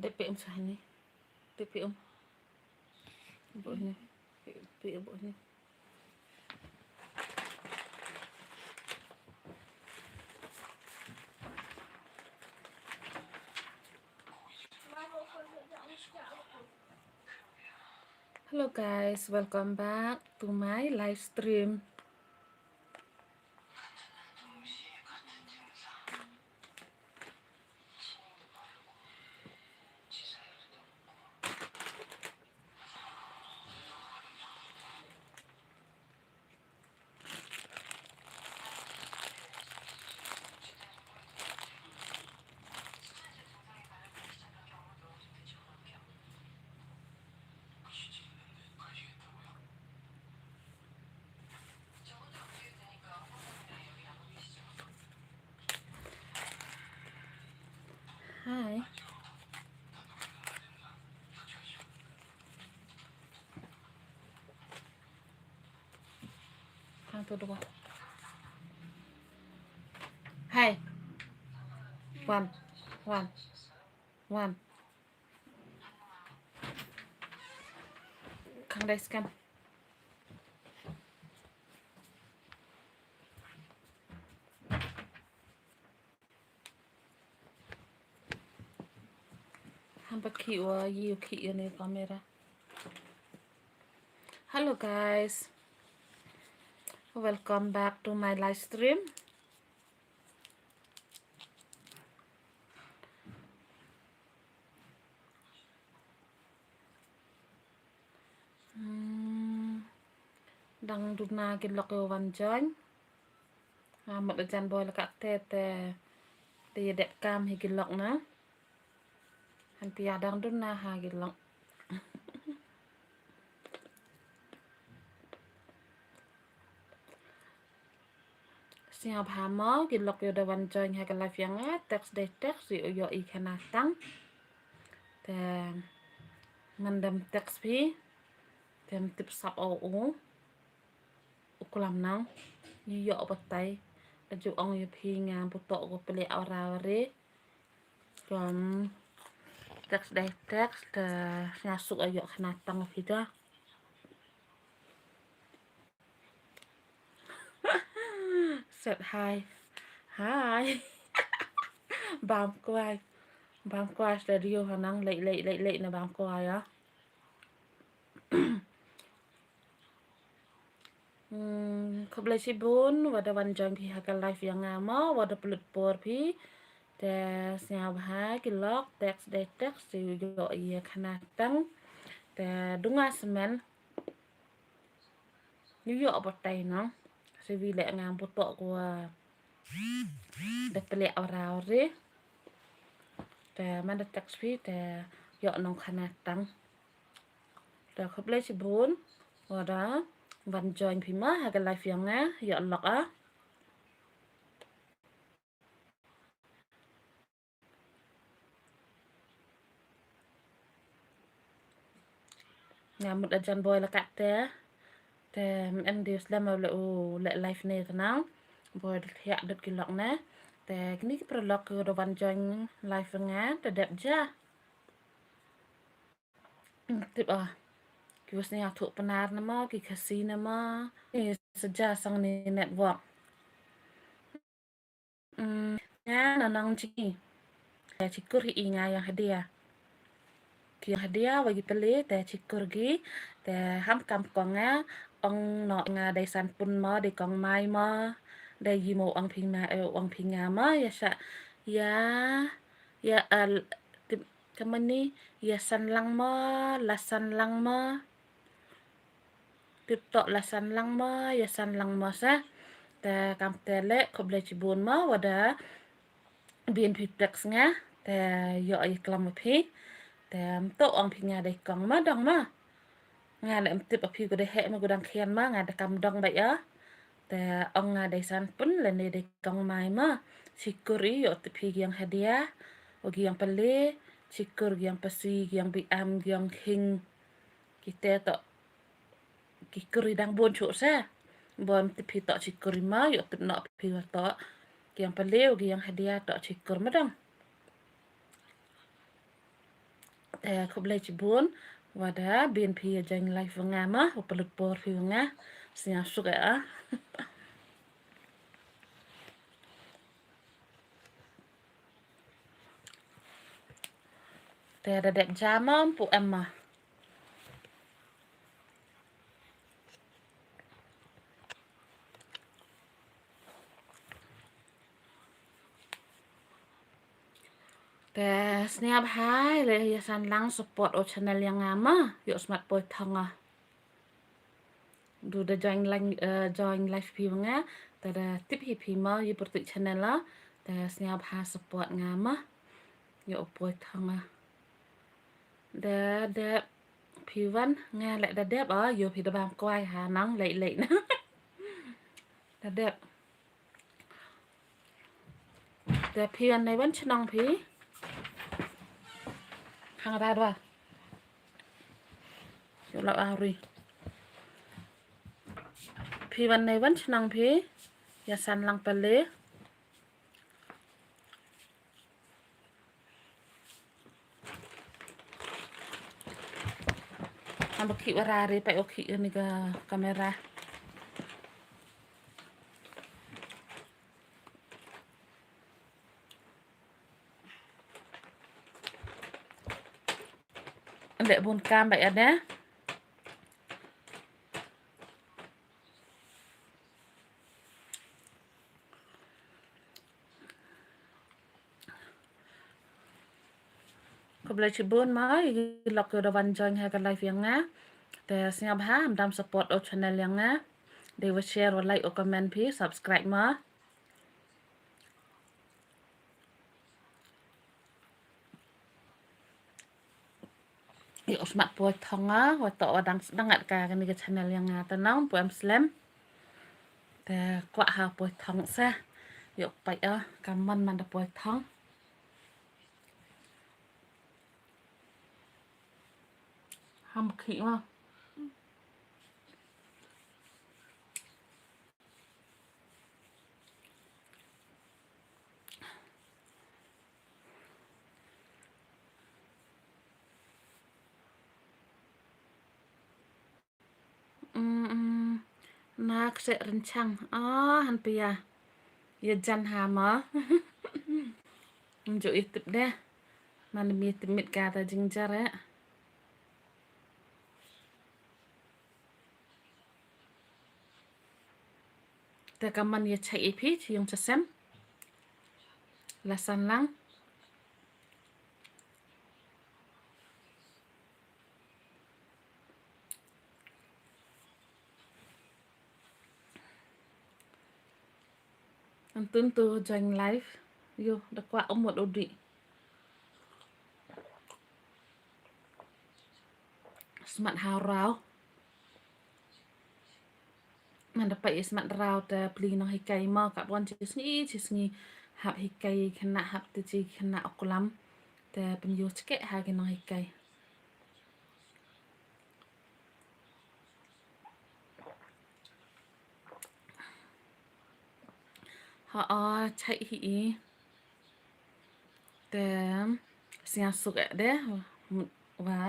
Để bị sao này, để bị bộ này, bị bộ này. Hello guys, welcome back to my live stream. Hi. Hàng tôi đâu? Hi. One, one, one. Khang đây scan. Hàng bật khỉu yêu khỉu này camera. Hello guys, welcome back to my live stream. Đang đun na cái lọc vào văn chén. Một đợt chăn bò là cắt tê tê đẹp cam thì cái lọc nữa. Hành tia đang đun na hai cái lọc. Siap hama cái lọc vào văn chén hai cái live yang á text để text rồi ý khả năng tăng. Tê mình đâm text phí. Tê mình tiếp sắp ổ. Ukulam nang yo patay aju ang yupi nga buto ko pili awrawari kon text day text nyasuk ayo kanatang vida said hi bam quay radio hanang late na bam quay á không lấy si bún và đào văn phi hai cái live yang ngamo và đào pelut por phi te nhà hai cái log text để text thì gọi khana tăng te đúng là semen như vậy bật tay nó sẽ vì lẽ ngam bút tọ của để beli rau ri te mana text phi te gọi nong khana tăng te không lấy si bún và đó văn join phi mà hai cái live yang á gọi log á nhà một ajan boy là cắt te em đi làm ở lệ live này thế nào boy hiện được cái lọc nè te cái pro lọc đồ văn join live ngá te đẹp ja tiếp kiosnya thuộc penar nama ki kasi nama ni saja sang ni network ya nanang chi cikur inga yang hadiah ki hadiah bagi peli te cikur gi te ham kam konga ong no nga dai san pun ma de kong mai ma dai gi mo ong pinga ma ya sa ya al kaman ni ya san lang ma la san lang ma tiếp tục là san lăng mơ ya san lăng mơ sa ta kam tele koble chibun ma wada bien pitex nga ta yo ay klam phi ta to ong phi nga dai kong ma dong ma nga la tiếp phi ko de he ma ko dang khian ma nga da kam dong bai á ta ong nga dai san pun le ne dai kong mai ma sikuri yo te phi yang hadiah o yang pale sikur yang pasi yang bi am yang hing kita to kikuri đang buồn chỗ xa buồn thì phi tọ chỉ cười má yo tập nọ phi tọ kiang paleo kiang hadia tọ chỉ cười mất không khub le jibun wada BNP jang life nga ma upaluk por fi nga sia suka te ada dek jamam pu emma te sniap hai le yasan lang support o channel yang ngama yuk smart boy thanga du da join live pi nga te da tip hi pi ma yu pertik channel la te sniap ha support ngama yuk boy thanga da pi wan nga le da dep yu pi da bam kwai ha nang le na da depแต่เพียนในวันชนองพีทางราด้วยเดี๋ยวเราเอารีพีวันในวันชนองพีอย่าสั่นลังไปเลยทำบุคิวรารีไปโอคินี่ก็กาเมราอันเดะบุญกามไปอันเนี้ยก็เลยชิบุญมาหลอกอยู่ระวันจอยให้กันไลฟ์ยังไงแต่สิ่งบ้าทำสปอร์ตโอชแนลยังไงเดี๋ยวแชร์ไลค์โอคอมเมนต์พี่ subscribe มาyuk smat puai thonga wa to dang at ka ni ke channel yang ta nong puam slam te kwa ha puai thong sa yuk pai kam man da puai thong ham khi ma nak se rencang han pia ya jan ha ma njuk itip deh man mi timit ka ta jingjar ya te kaman ya chai ipi yung chasem lasan lang antun tu join live yo da kwa umot odi smart harauมันจะไปสมัครเราแต่ปลีน้องให้ไกลมากกับวันที่สงี้หับให้ไกลขณะหับตัวจีขณะออกล้ำแต่เป็นยูสเกะหากันน้องให้ไกลฮะใช่ฮีแต่เสียสุกเด้ว่า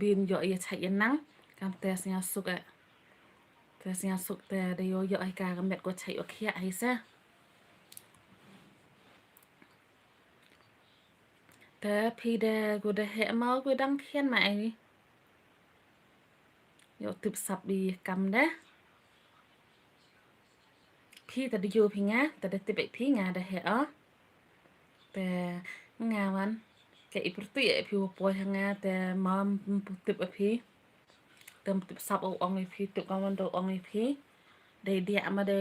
บินย่อยใช้ยันนั่งกับแต่เสียสุกแต่เสียสุกแต่เดี๋ยวย่อยกากับเม็ดก็ใช้โอเคให้ซะแต่พี่เดกูได้เหมากูดังเทียนไหมย่อติบสับดีกำเด้พี่แต่ได้อยู่พี่งะแต่ได้ติบพี่งะได้เหรอแต่งาวันแกอีปรุยพี่ว่าป่วยทางงาแต่มาติบพี่เติมติบสับเอาองพี่ติบกันวันโดองพี่ได้เดียมาได้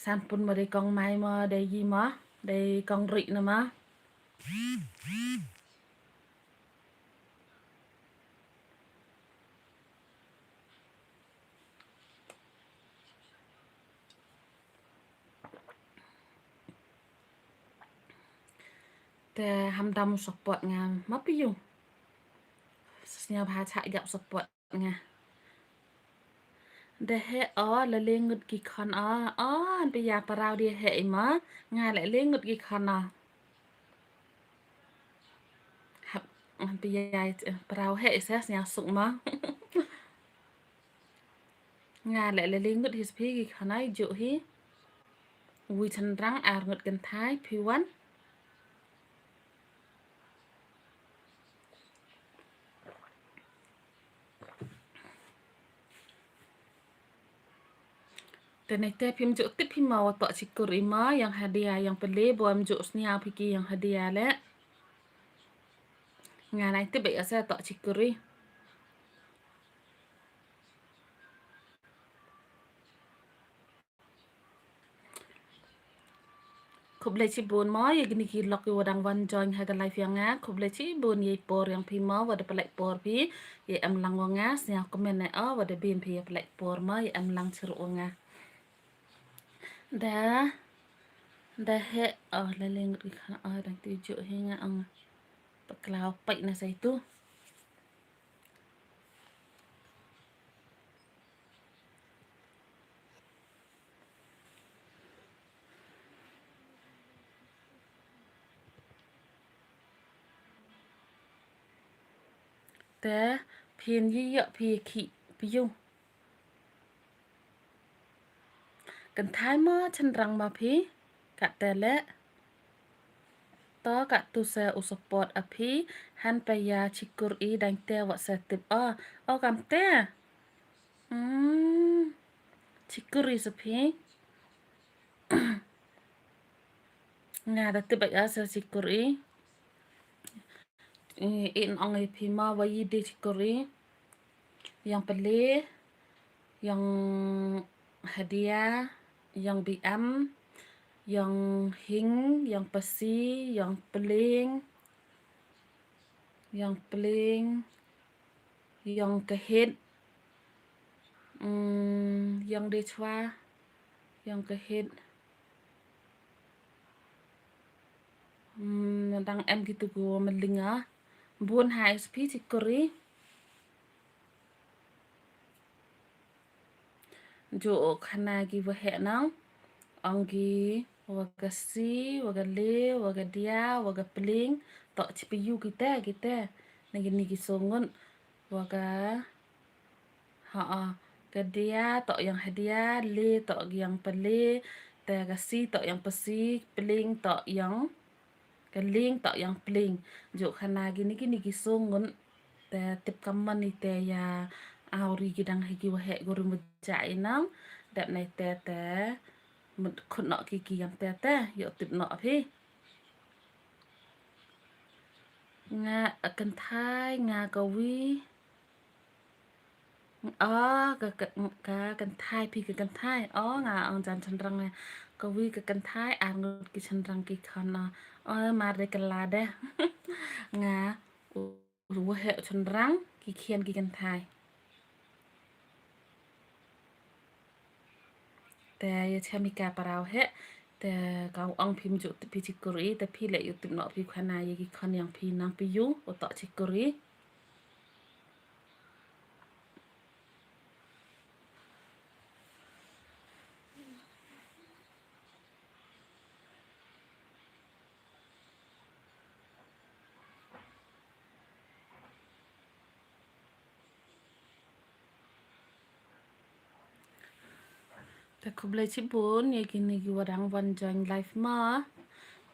สามปุ่นมาได้กองไม้มาได้ยีมาได้กองรินะมาแต่ทำดำสปอร์ตงานมาไปอยู่เสียพาชะยับสปอร์ตงานเดเหละเล่งงดกี่คนไปยาปราวเดียเหมางานละเล่งงดกี่คนครับ bây bảo hệ sẽ nhà sụng mà ngà lại là liên ngất his phi khả năng dụ hi vui chân răng ngất gần thái phi văn dan itu phim dụ tiếp phim mau tọ chỉ cười mà yang hadiah yang beli buam dụ snia phi yang hadiah lệ ngà này tiếp bây giờ tọ chỉ cười khúc lệ chỉ buồn mà ya gini ki lok yo wadang van join ha ga life yang nga khúc lệ chỉ buồn ye por yang phi mà wada pelak por phi ye am lang nga snia comment này wada bin phi pelak por mà ye am lang chiru nga dah dah he laling ri khana dang tuju he nga ang paklau pai na sa itu te phiền yi ya phi khi phi yu kan thai ma chan rang ma phi ka te le to ka tu se u support a phi han pa ya chikur I dang te wa sa tip kam te chikur I sa phi nga da tip ya sa chikur I in ong I phi ma wa yi de chikur I yang pele yang hadiah yang BM yang hing yang pesi yang peling yang kahit yang dechwa yang kahit dang em gitu go melinga buôn hai spi tikori jo khana gi wa he nang anggi waga si waga le waga dia waga peling tok chipiyu kita nagi nigi songon waga ke dia tok yang hadiah le tok yang pele te kasi tok yang pesi peling tok yang keling tok yang peling jo khana gini songon te tip kaman ni te ya auri gidang higi wa he guru mujai nang dap nai te mut khut nọ ki yang te yo tip nọ phi nga akan thai nga kawi ka kan thai phi ka kan thai nga ang jan chan rang kawi ka kan thai ngut ki chan rang ki khana ma de kala de nga ru he chan rang ki khian ki kan thaiแต่ยาชามีกาปราวเฮแต่กาวองพิมจุติพิจิกรีแต่พี่เละอยู่ติดเนาะพี่ขนายกิคนอย่างพี่นางปิยูอต่อจิกรีแต่คุบเลยชิบุนยากินกิวดังวันจังไลฟ์มา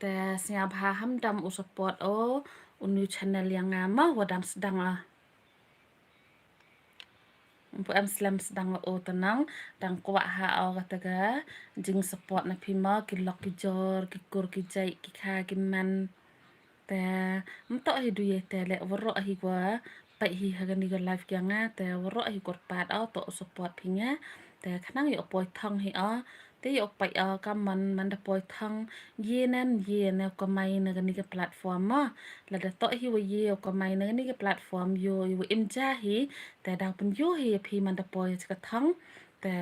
แต่เสียบหาห้ำดำอุสปอร์ตอุนิวชแนลyang ngama wadam sedang Pu am slam sedang tenang dan kuat kataga jing support na pima ki lok ki jor ki kur ki jai ki kha ki man te mto hi du ye te le woro hi kwa pai hi ha ni ga live kya nga te woro hi kor pat to support phinya te khnang yo poi thong hi te yo pai ka man da poi thong ye na ko mai na ga ni ga platform ma la da to hi wa ye ko mai na ni ga platform yo im ja hi te da pun yo hi phi man da poi ka thong te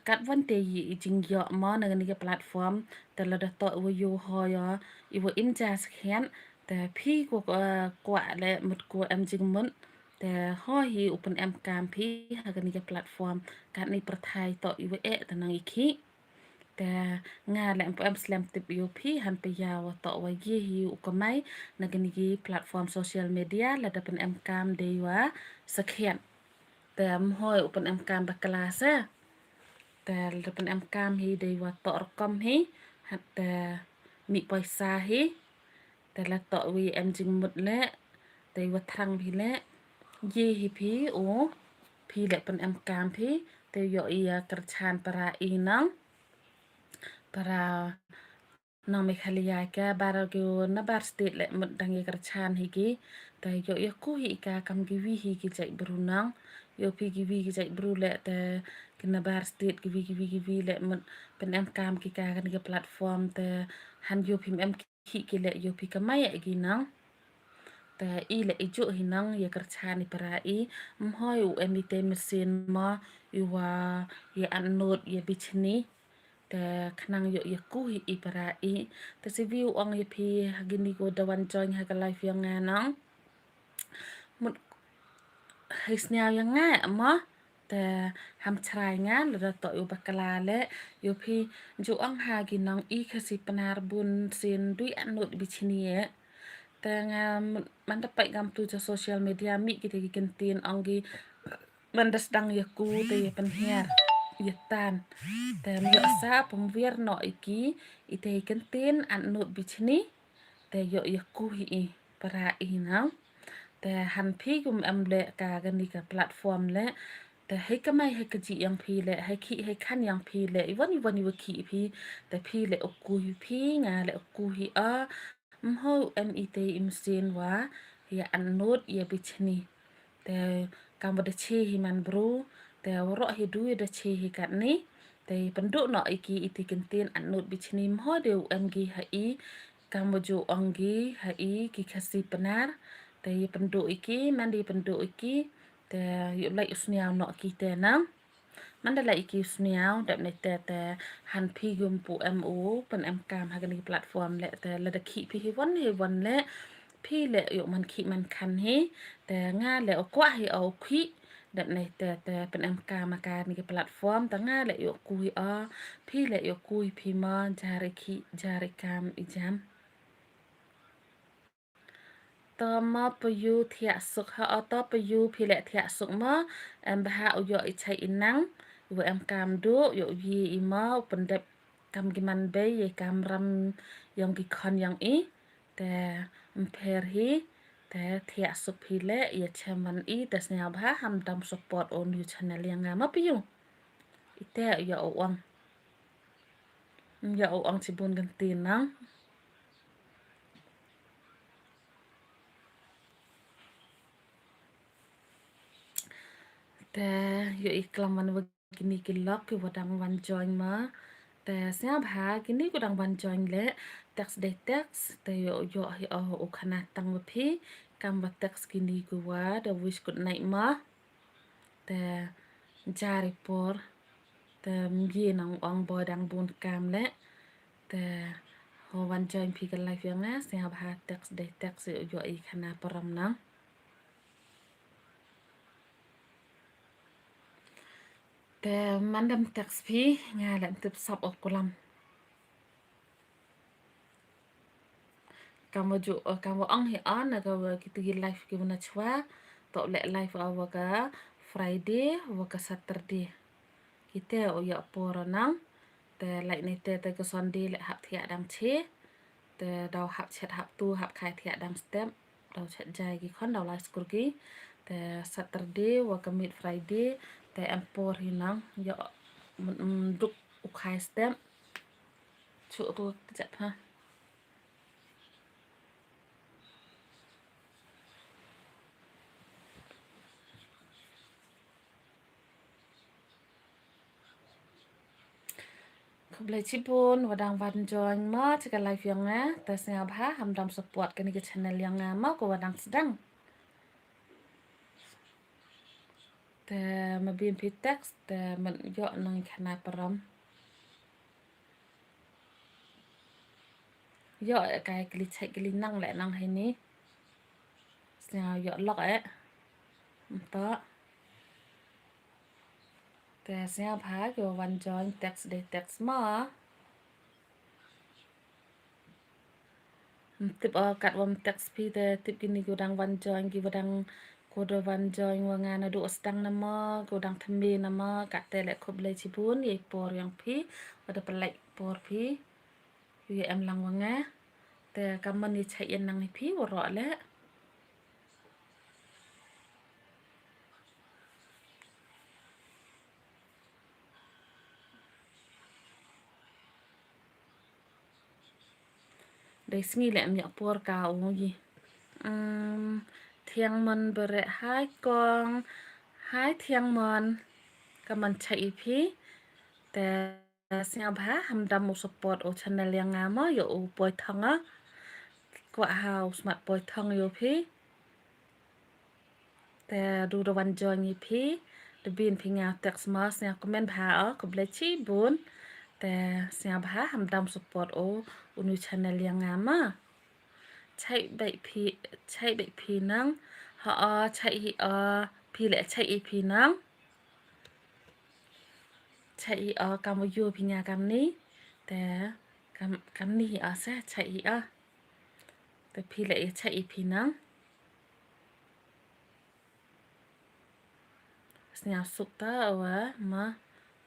cắt vấn đề gì chính dọ mà này cái platformแต่เราต่อว่าอยู่หอยอีว่าอิมจ้าสแคนแต่พี่กว่าและหมดกว่าเอ็มจริงมันแต่ห้อยอุปนเอ็มการพี่หากันนี่แplatformการในประเทศต่ออีว่าแต่นางอีกขี้ แต่งาแหละem slam tip yo phi han pe ya wa to wa ye hi u ka mai na gani gi platform social media la da pen em kam de wa sakhianแต่em hoi u pen em kam ba klasa แต่ละเป็นแอมกามฮีได้ว่าต่อรกอมฮีหัดแต่มีปอยซาฮีแต่ละต่อวีแอมจึงหมดและได้ว่าทางพีและยี่ฮีพีโอพีและเป็นแอมกามพีแต่ยออีกระชานปราอีนังปรา Nang may ka bara gyo na bar state le mut dangi kerchan higi ta yo yo ku hi ka kam giwi higi jai brunang yo pi giwi gi jai bru le ta kina bar state giwi le mut pen em kam ki ka kan ge platform ta han yo pim em ki le yo pi kamai gi nang ta i le i ju hi nang ye kerchan ni para i mhoi u em te mesin ma yu wa ye an not ye bichniแต่ขนังอยู่ยกู้อีปราอีแต่สิวิวองยพีกินดีกูดวันจอยฮะกันไลฟ์ยังไงน้องหมดให้สเนียวยังไงอ่ะมะแต่ทำชายงานหรือต่ออยู่บักลาและอยู่พีจูอังหากินน้องอีคสิปนาร์บุญเซียนด้วยอนุบิชเนียแต่งานมันจะไปกำตูจากโซเชียลมีเดียมีกิจกินตีนองกีมันจะดังยกูแต่เป็นเฮียYetan tem yo sa pengwir no iki ite kentin an nut bichni te yo ku hi para inang te han phi gum am le ka gani ka platform le te hai ka mai hai ka ji yang phi le hai khi hai khan yang phi le iwan wa khi phi te phi le ku hi phi nga le ku hi a mho em ite im sin wa ya an nut ya bichni te kam bada chi hi man bro te woro hi du da chi hi kat ni te penduk no iki iti kentin anut bichni mho de angi ha i kam bojo angi ha i ki khasi penar te penduk iki mandi penduk iki te yu lai usniaw no ki te nang mandala iki usniaw dap ne te han pi gum pu mo pen am kam ha gani platform le te la da ki pi hi won le พี่แหละอยู่มันขี้มันคันเฮแต่ง่าแหละกว่าให้เอาขี้แบบในแต่เป็นอันกามาการนี่แพลตฟอร์มแต่ง่าแหละอยู่คุยพี่แหละอยู่คุยพี่มาจาริคิจาริกามอีจาม ต่อมาไปอยู่เทียสุกฮะต่อไปอยู่พี่แหละเทียสุกมาบะฮาอุยอิชัยอินังอยู่กามดูอยู่ยีอีมาเป็นเด็บกำกิมันเบยกำรำยังกิคอนยังอีแต่เพรฮีแต่เทียสุกพี่แหละอย่าเชมันอีแต่สเนียบฮะทำดำสปอร์ตโอนอยู่ชแนลยังงามาไปอยู่อีแต่อย่าเอาอังสิบุนกันตีนนัง แต่อยู่อีกกลางวันว่ากินนี่กินล็อกคือว่าดังวันจอยมาแต่เสียบหากินนี่ก็ดังวันจอยแหละแท็กซ์ได้แท็กซ์แต่อยู่ให้เอาโอขนาดตังว่าพี่กำว่าแท็กซ์กินนี่ก็ว่าเดวิชกุดไนมาแต่จาริปอร์แต่มีนังอังบอดังบุญกามและแต่วันจอยพี่กันไลฟ์ยังนะเสียบหาแท็กซ์ได้แท็กซ์อยู่อีกขนาดปรำนัง แต่มันดำตักสพีงาแหลมตึบสับออกกุลำกำว่าจุกำว่าอ่องให้อ่อนนะก็ว่ากิตกินไลฟ์กิวันชัวต่อเละไลฟ์เอาว่าก็ Friday ว่าก็ Saturday กิเตออยากปอร์นังแต่ไลฟ์ในแต่ก็ Sunday และหับเทียดังเชแต่เราหับเช็ดหับตู้หับขายเทียดังสเต็มเราเช็ดใจกี่คนเราไลฟ์สกุลกี้แต่ Saturday ว่าก็ Mid Friday แต่แอมปอร์หินังอยากมันดุกอุคายสเต็มชุตัวจัดฮะ Không lấy chip bôn và đang văn join mà chỉ cái live yang á, tại sao bà ham đam support cái này cái channel yang á mà có đang sedang.แต่มาบินพิทักษ์แต่มันเยอะหนึ่งขนาดปรมเยอะกายกลิใช้กลินั่งแหละนั่งให้นี้เสียเยอะล็อกต่อแต่เสียพาเกี่ยววันจอยแท็กซ์เดย์แท็กซ์มา tip kat wam teks pi te tip gini gudang wan join gi wadang kodo wan join wangana do sedang nama gudang thembe nama kat tele khoble cibun ye por yang pi wada pelek por pi ye em lang wanga te kaman ni chai yen nang ni pi woro le dei sngi le em yak por ka o yi thiang mon bere hai kong hai thiang mon kaman chai pi te siang ba ham dam u support o channel yang ngama yo u poi thanga kwa house mat poi thang yo pi te du do wan join yi pi de bin pi nga text mas nya comment ba o ko ble chi bun te siang ba ham dam support o unu channel yang ngama chạy bậy phi nắng họ chạy phi lại chạy phi nắng chạy cầm vô phi nhà cầm ní để cầm ní ở sẽ chạy để phi lại chạy phi nắng nhà sụp ta ở mà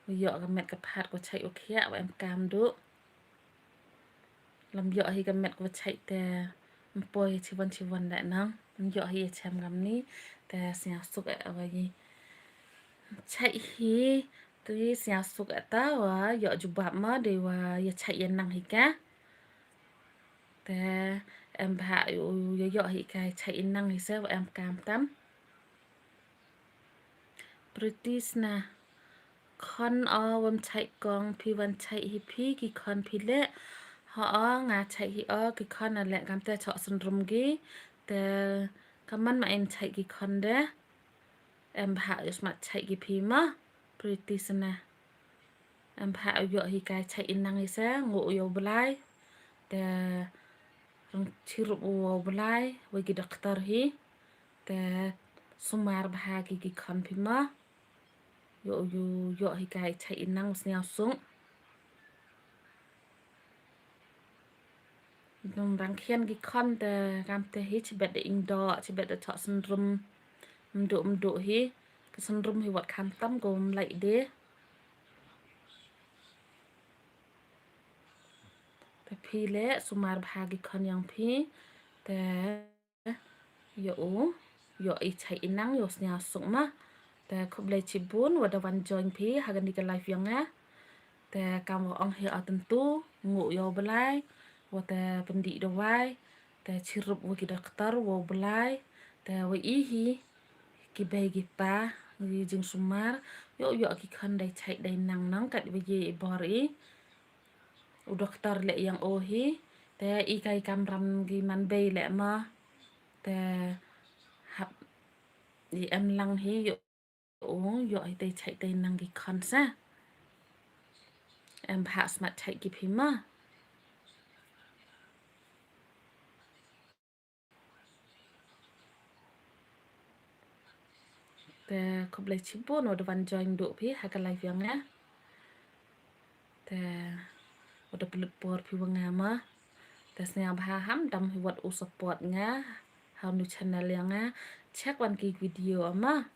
dọ cái mẹ cái hạt của chạy ok ạ em cam được làm dọ thì cái mẹ của chạy để bôi chỉ vân lại nắng dọ thì chém cầm ní để nhà sụp ở vậy chạy hi tuy sia suk ata wa yo jubab ma de wa ya chạy yan nang hi ka te em ba yo hi kai chạy nang hi se wa em cam tam British na con wam chạy con pi wan chạy hi pi ki con pi le họ nga chạy hi ki con na le cam te cho sun rum gi te kaman ma em chạy ki con de em ba yo smat chạy ki pi ma British na em hạ yo hi kai chạy năng hi sa ngộ yo blai te rong chiru wo blai we gi doktor hi te sumar bahagi gi kan pima yo hi kai chạy năng snya sung nong rang khian gi kan te ram te hi chibet de indo chibet de thọ syndrome mdo hi cái syndrome hi wat kham tam gom lại de te pi le sumar bahagi kan yang pi te yo i chạy năng yo snya sung ma te khoble chibun wada wan join pi hagan di live yang a te kam ong he atentu ngu yo belai wata pendi do wai te chirup wo ki doktor wo belai te wo i hi ki bay ki pa gi jing sumar yo ki khan dai chạy dai nang nang kat we ye bori u doktor le yang o hi te i kai kam ram gi man bay le ma te hap di em lang hi yo ai tay chạy tay năng cái con sa em hạ smart chạy cái phim mà te ko blai chibo no devan join do pi ha ka live yang ya te udah pelut por pi wanga ma te snya ba ham dam hi wat u support nga how new channel yang nga check wan ki video ama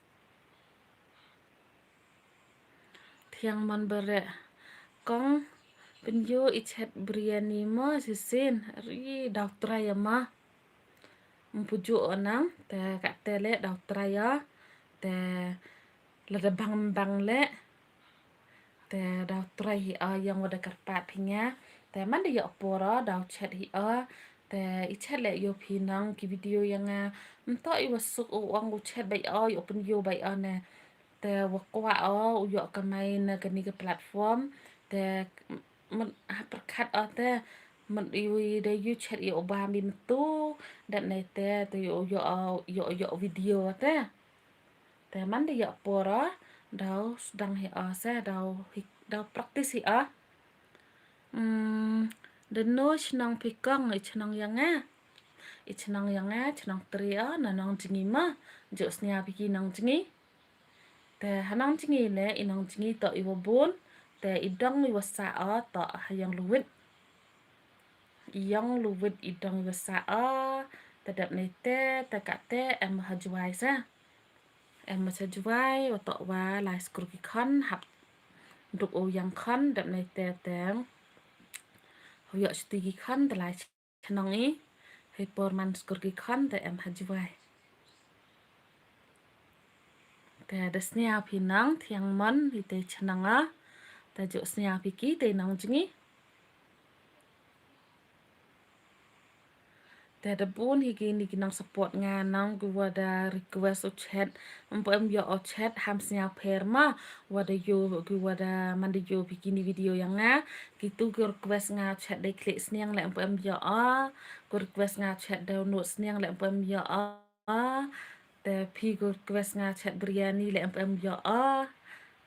thiang man bere kong penjo i chat biryani ma sisin ri daw try ama mpuju onang te ka tele daw try ya te lada bang le te daw try hi yang wada karpat pinya te man de yo pora daw chat hi te i chat le yo pinang ki video yang mto i wasuk o ang chat bai yo open yo bai ne te wakwa yo kamay na gani ka platform te man perkat te man iwi de you chat yo ba mi tu dan ne te yo video te te man de yo pora daw sedang hi sa daw praktis hi the no chnang pikang chnang yang chnang tria na nang jingi ma jo snya piki nang jingi te hanang jingi le inang jingi to iwo bun te idang iwa sa to hayang luwit Yang luwet idong vasa tadap nete takate em hajwai sa em hajwai otok wa lai skru ki khon hap duk o yang khon dap nete teng huyok shti ki khon de lai chnong I hay por man skru ki khon de em hajwai te de snia pinang thiang mon hi te chnanga ta jo snia piki te nong jingi te de bun hi gini ginang support nga nang gu wada request o chat em yo o chat ham snia perma wada yo gu wada mandi yo bikini video yang nga gitu gu request nga chat de klik sniang le em yo a gu request nga chat download sniang le em yo a te pi gu request nga chat biryani le em yo a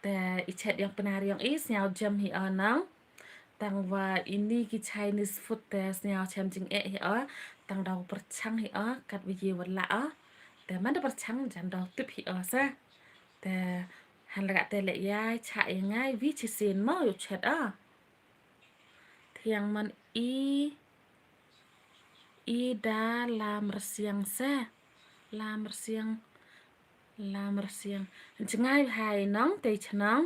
te I chat yang penari yang is nyao jam hi anang tang wa ini ki Chinese food test nyao cham jing hi tang dau perchang hi kat video wala te man da perchang jan dau tip hi sa te han la te le yai cha ngai vi chi sin mo yo chat thiang man I da lam rsiang sa lam rsiang ngai hai nong te chnong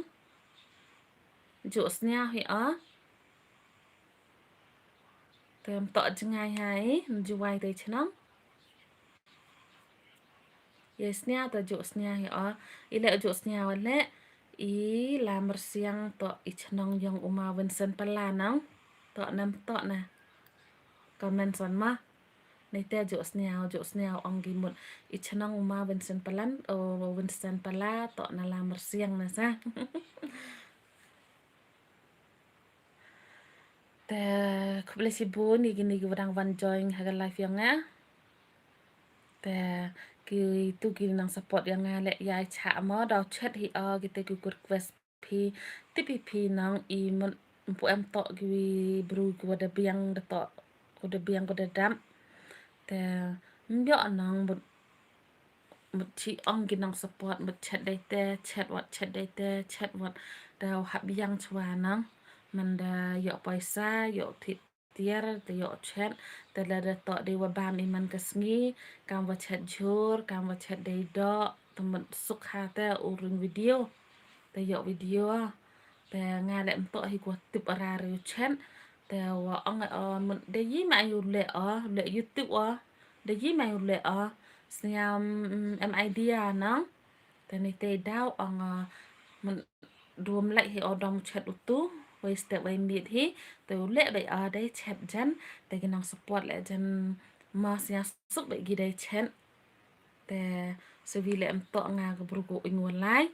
jo snya hi tem to ngai hai juai te chnong yes nya to jo snya hi ile jo snya wale I lam rsiang to I chnong yang uma Vincent pala nong to nam to na comment son ma nei te jo snya ong gi mut I chnong uma Vincent palan o Vincent pala to na lam rsiang na sa te kuble si bu ni gini gudang van join haga life yang te ki tu ki nang support yang le yai cha mo daw chat hi kita ki request pi tipi pi nang I mon pu em to ki bru ki wada biang da to wada biang wada dam te mbyo nang một chị ông cái năng support một chat đây te chat đây te chat what đào hấp yang chua nang mình đã dọ paisa dọ thịt tiar te dọ chat te la da to de wa bam iman kasngi kam wa chat jur kam wa chat đây do temen suk ha te urung video te dọ video te nga le to hi ko tip ara ru chat te wa ông mình de yi ma yu le YouTube de yi ma yu le Sniam em idea nang tani te daw ang mình rùm lại hi odong chat utu way step way meet hi te ule bay day chat jan te ginang support le jan mas ya suk bay gidai chat te so vi le em to nga go bru go ing walai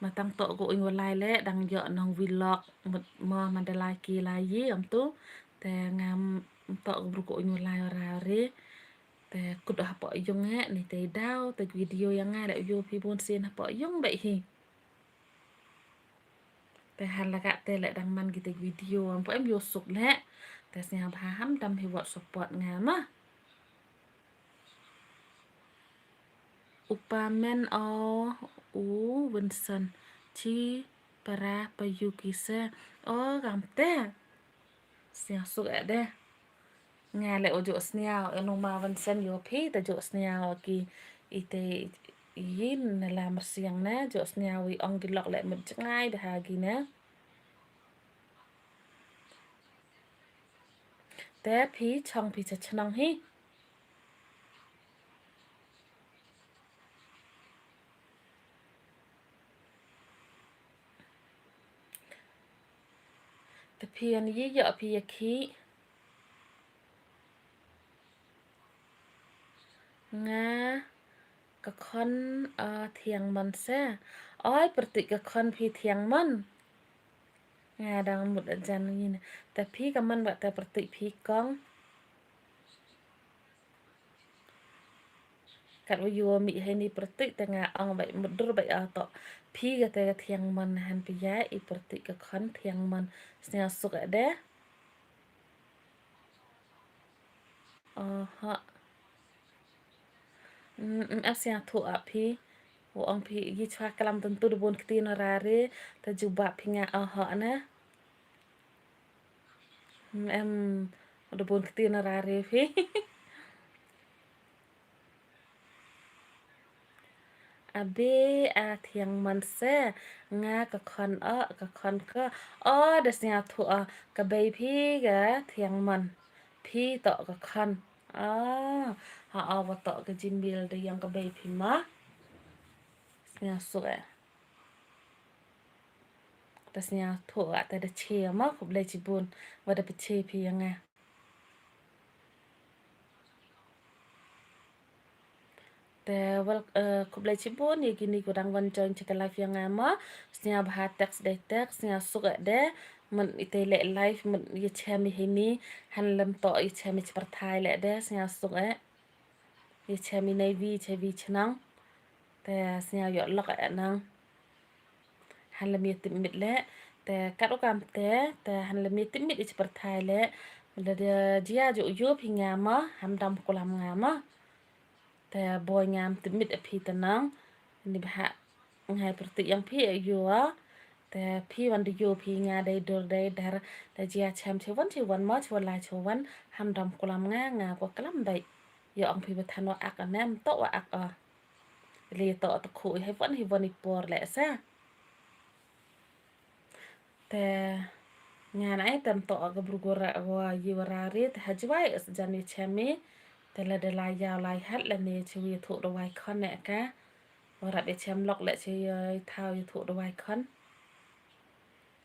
matang to go ing walai le dang yo nang vlog một ma mandalai ki la yi am tu te ngam to go bru go ing walai ra re te kuda hapo yung ni te daw te video yang nga la yo pi bon sin hapo yung bai hi te halaga te la dang man gitu video am em yo suk le te snya ba ham dam hi wat support nga ma upamen u Vincent chi para payukise gam te snya suk ade nga le ojo sniao eno ma Vincent yo pi te jo sniao ki ite yin na la mersiang na jo sniao wi ong gi lok le mit ngai de ha gi na te pi chong pi cha chnong hi te pi an yi yo pi ya ki nga ka khon thiang man se oi perti ka khon pi thiang man nga dang mut jan yin te pi ka man ba te perti pi kong kat wo yo mi he ni perti te nga ong ba mudur ba to pi ga te thiang man han pi ya I perti ka khon thiang man snya suk ade ha em snya thu a pi wo ong pi gi chwa kalam tentu de bon kti no rare ta juba pi nga ha na em udah pun ketina rare phi abe thiang man se nga ka khon ka khon ka desnya thu ka bay phi ga thiang man phi to ka khon wa to ka jimbil de yang ka bay phi ma snya su tasnya thu ta da che ma khub le jibun wa da che phi yang nga te wal kublai cibun ya gini kurang wancon cika live yang ama snya bah teks de teks snya suka de men ite le live men ye chami hini han lam to ye chami sepertai le de snya suka ye chami nei vi che vi chnang te snya yo lok nang han lam ye timit le te kat okam te han lam ye timit ye sepertai le le de dia jo yo phingama ham dam kulam ngama te boy ngam timit phi tanang ni bah ngai perti yang phi ayu te phi wan de yo phi nga dai dor dai dar da jia cham che wan ma che la che wan ham dam kulam nga ko kalam dai yo ang phi bathan wa ak anam to wa ak le to to khu hai wan hi wan por le sa te nga nai tam to ga burgora wa yiwarari te hajwai as jani chami te la de la ya lai hat la ne che wi thu do wai khon ne ka ora be chem lok le che thao yu thu do wai khon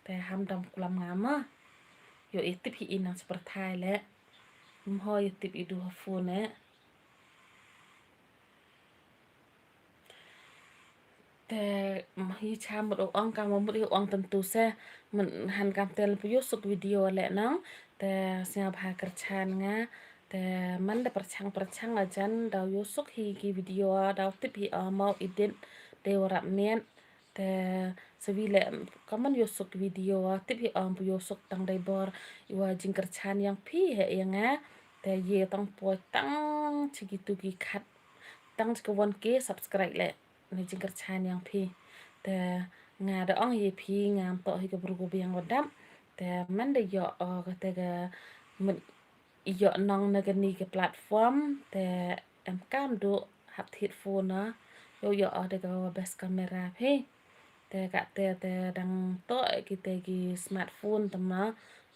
te ham dam kulam ngama yo itip hi ina sepertai le mho itip idu fu ne te hi cham một ong kam một hi ong tentu se men han kam tel pu suk video le nang te sia bha kar chan nga te man da perchang ajan daw yo suk hi ki video daw tip hi mau edit de wara men te sevi le kaman yo suk video tip hi pu yo suk tang dai bor iwa jing kar chan yang phi he nga te ye tang po tang chigitu ki khat tang ka won ke subscribe le ni jingkar chan yang phi te nga da ong ye phi ngam to hi ka burgo biang wadam te man de yo ka te ga men yo nong na ga ni ka platform te em kam do hap thit phone na yo de ga best camera phi te ka te dang to ki te ki smartphone tamna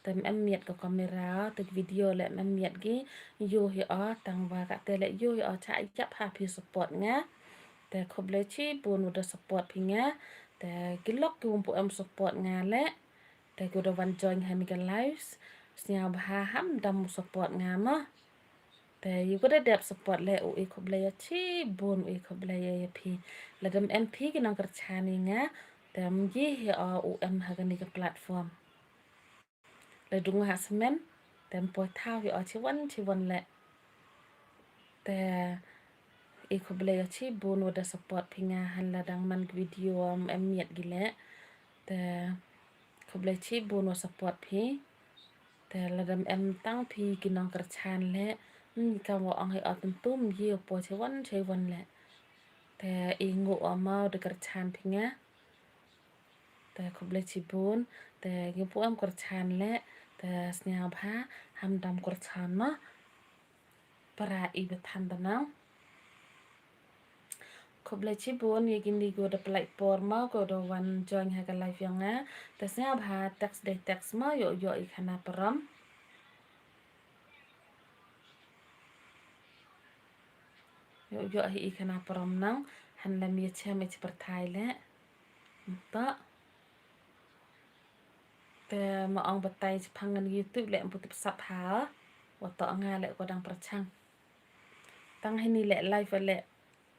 tem em miet ka camera te video le em miet gi yo hi tang wa ka te le yo cha chap ha phi support nga te khoble chi bun udah support pinga te kilok ki umpu em support ngale te ko do wan join han ga lives snya bah ham dam support ngama te yu ko dep support le u khoble chi bun u khoble ye phi la dam mp ki nang kar chani nga te mgi hi u em ha ga ni ka platform le dung ha semen tem po thao hi chi wan le te ko beli chi bun wada support pinga han ladang man video em miet gile te ko beli chi bun wa support pi te ladam em tang pi kinong kerchan le ka wa ang hai atum tum ye po che wan le te ingo amau de kerchan pinga te ko beli chi bun te gi po am kerchan le te snya bha ham dam kerchan ma para i betan danang khoble chi bon ye gini go da play por ma go do wan join ha ka live yang na ta sia bha text de text ma yo I khana param yo hi I khana param nang han la mi che me perthai le ta te ma ong batai phang an youtube le bu tip sap ha wa to nga le ko dang prachang tang hi ni le live le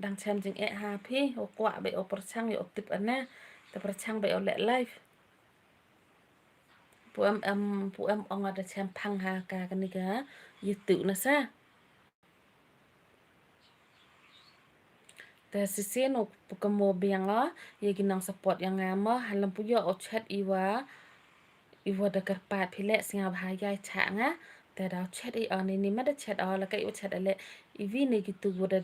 dang chem jing ha phi o kwa be o prachang yo tip ana te prachang be o le live pu em ong ada chem phang ha ka ni ka youtube na sa te sisino pukamo bianga ye ginang support yang ngama halam puyo o chat iwa da karpat phile singa bhaya cha nga te da chat ni ma da chat la kai o chat ale ivi ne gitu da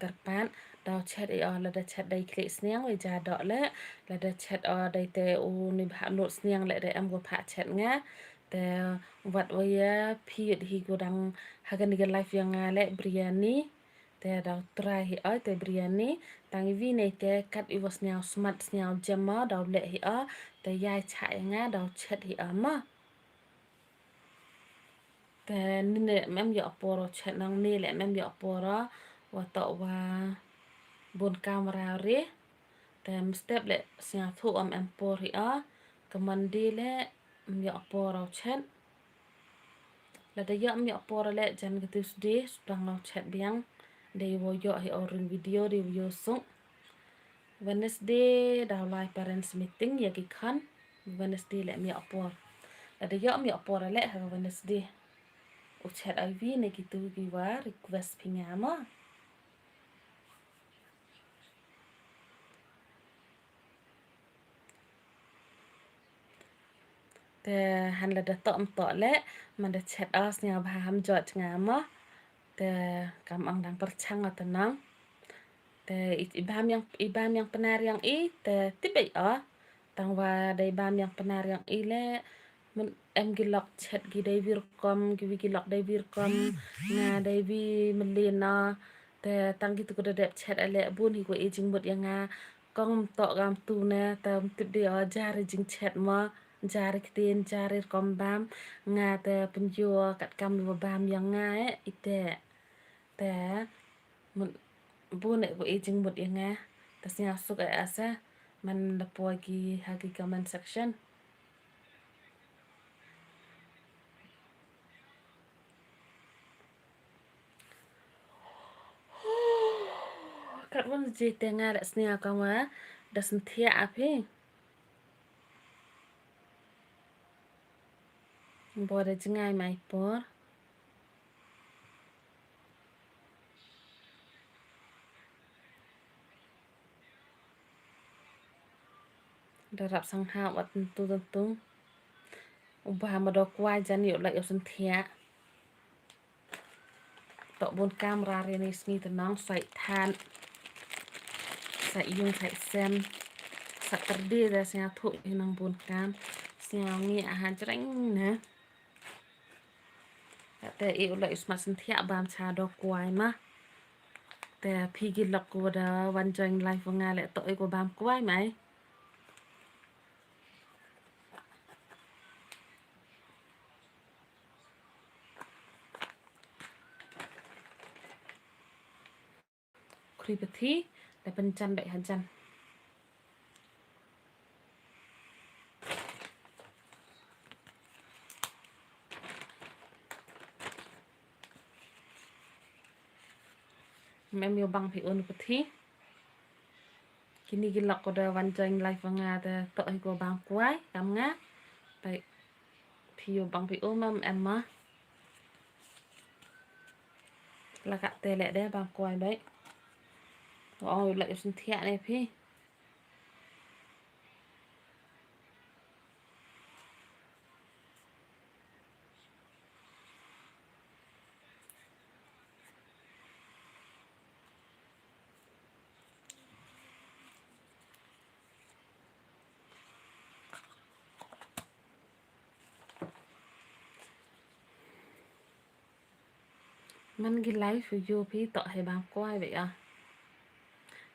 karpan da chat la da chat dai klik sniang we ja do le la da chat dai te u ni bha no sniang le da am go pha chat nga te wat waya piet hi godang hagan niga life yang ngale biryani te dau try hi ai te biryani tangi vi nei te kat I was nyao smart nyao jama dau le hi a te yai chai nga dau chet hi ama te nine mem yo poro chet nang ni le mem yo poro wa to wa bon camera re te step le sia thu em por hi a kamandi le yo poro chet la da yo mi poro le jan gatus de sprang no chat biang de wo yo hi orin video de yo sung Wednesday dah live parents meeting ya ki khan Wednesday le mi por la da yo mi por le ha Wednesday u chat ai vi ne ki tu ki wa request pingama te han la da to le man da chat as nya ba ham jot ngama te kam ang dang perchang atanang te ibam yang penar yang te tipe tang wa dai bam yang penar yang le men em gilok chat gi dai virkom gi gilok dai virkom nga dai vi melina te tang gitu ko dep chat ale bun hi ko ejing bot yang nga kong to gam tu ne tam tip de jari jing chat ma jari ktin jari kom bam nga te penjo kat kam bam yang nga ite te bune ko ejing bot yang nga tasnya suk asa man lapo gi hagi comment section kat pun je tengah dak snia kamu dah sentia api bore jengai mai por darap sang ha wat tentu ubah madok wai jan yuk lak yo sentia tok bun kamera reni sni tenang sai than sai yung sai sem Saturday dah sia thu nang bun kam sia ngi ahan jreng na te e ulak ismat sentia bam cha dok wai ma te pigi lok ko da wan join live nga le to e ko bam kwai mai kri peti le pencan dek hajan mem yo bang pi un peti kini gilak ko da wan join live nga te to e ko bam kwai kam nga pai pi yo bang pi mam emma la ka te le de bang kwai bai ôi lại xin thẹn này phi mình ghi live video phi tọ hay bang quay vậy à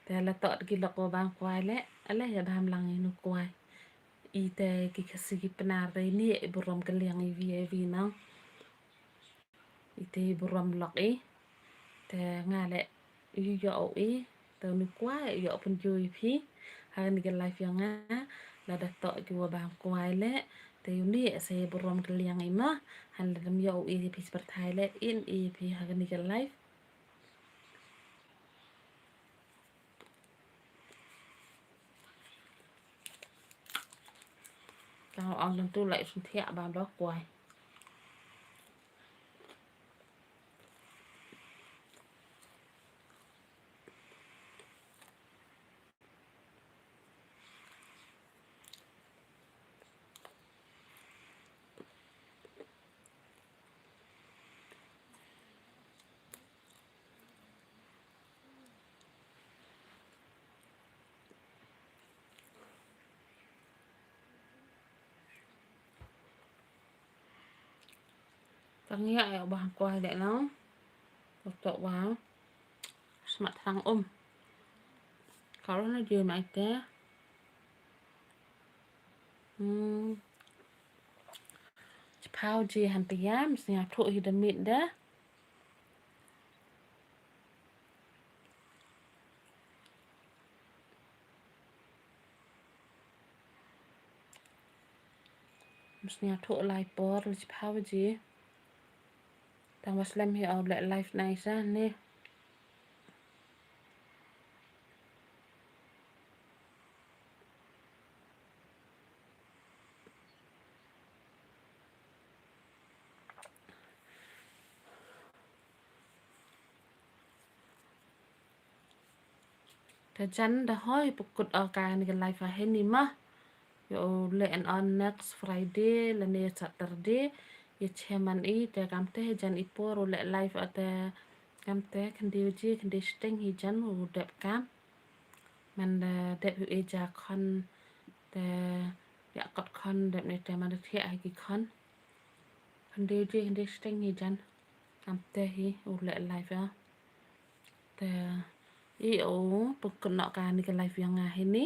thế là tọ ghi lọc của bang quay lẽ alẹ́ ya bam lang inu quay ite ki kasi ki penar dai ni buram kaliang I vi nang ite buram lok te ngale yu yo te nu quay yo pun ju phi han cái live yang nga là đặt tọ ki wa bang quay lẽ te yu ni se buram kaliang ma han la dam yo phi seperti lẽ in phi han cái live tao ăn lần tu lại xuống thẹn bao đó quay tăng nhẹ ở bằng quay để nó một chỗ vào mặt thằng có nó dừa mà té phao gì hẳn bị yam nhà thụ thì đâm mịn đó nhà thụ lại bỏ rồi phao gì thằng Muslim hiểu lại life này ra nè thế chắn đã hỏi bục cột ở cái này cái life ở hết mà yo lên on next Friday là nè Saturday ya chairman i te kamte jan ipo ro le live at kamte kan điều gì kan đi sting hi jan u đẹp cam man đẹp hu eja con te ya cọt con đẹp này te man thia ai ki con kan điều gì kan đi sting hi jan kamte hi u le live ya te i o pokok nọ ka ni cái live yang hi ni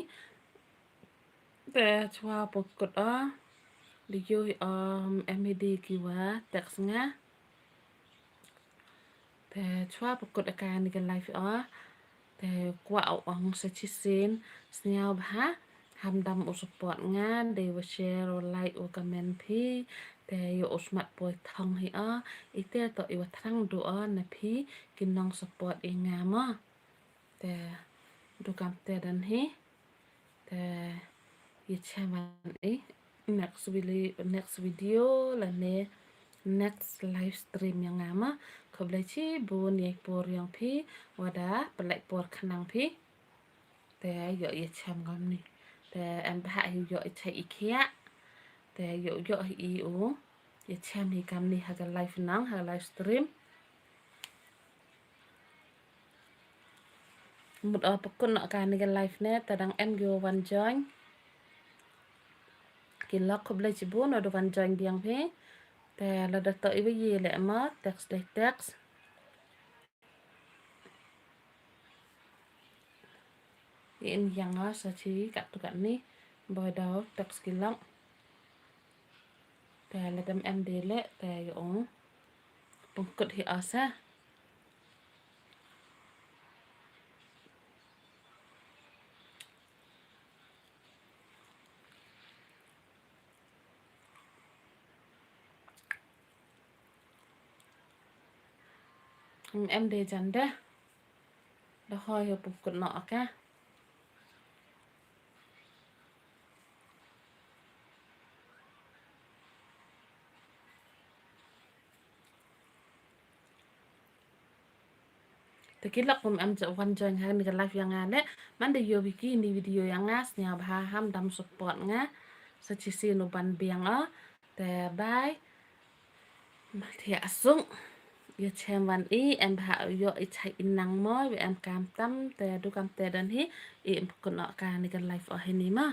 te chwa pokok đi vô em đi kiwa text nga te chwa pokok ka ni cái live te kwa ong sa chisin sniao bha hamdam o support nga de wa share or like or comment phi te yo osmat poi thong hi ite to i wa thang do na phi kinong support e nga ma te du kam te dan hi te ye chaman next video là nè next livestream yang ngama khoblai chi bun ye por yang phi wada pelak por khanang phi te yo ye cham gam ni te em ba yo chai ikia te yo hi o ye cham hi gam ni ha ga live nang ha livestream một pakun nọ ka ni ga live ne ta dang em go one join cái lọc khoblai chi bun or one join diang phi te là đặt tới với gì lẽ mất text đây text in yang sa chi kat tu kat ni boy daw text kilang te là đâm em đi lệ te yo bung cột hi asa em đi dần đó đó hơi bung cột nọ ka te kilak pum emจะวันจอยha ni ka live yang ale man de yo wiki ni video yang ngas nya ba ham dam support nga sa chi si no ban biang te bye ma thia sung yo chem van em ba yo i chai inang moi em cam tam te du cam te dan hi em ko nọ ka ni ka live ở hen ni ma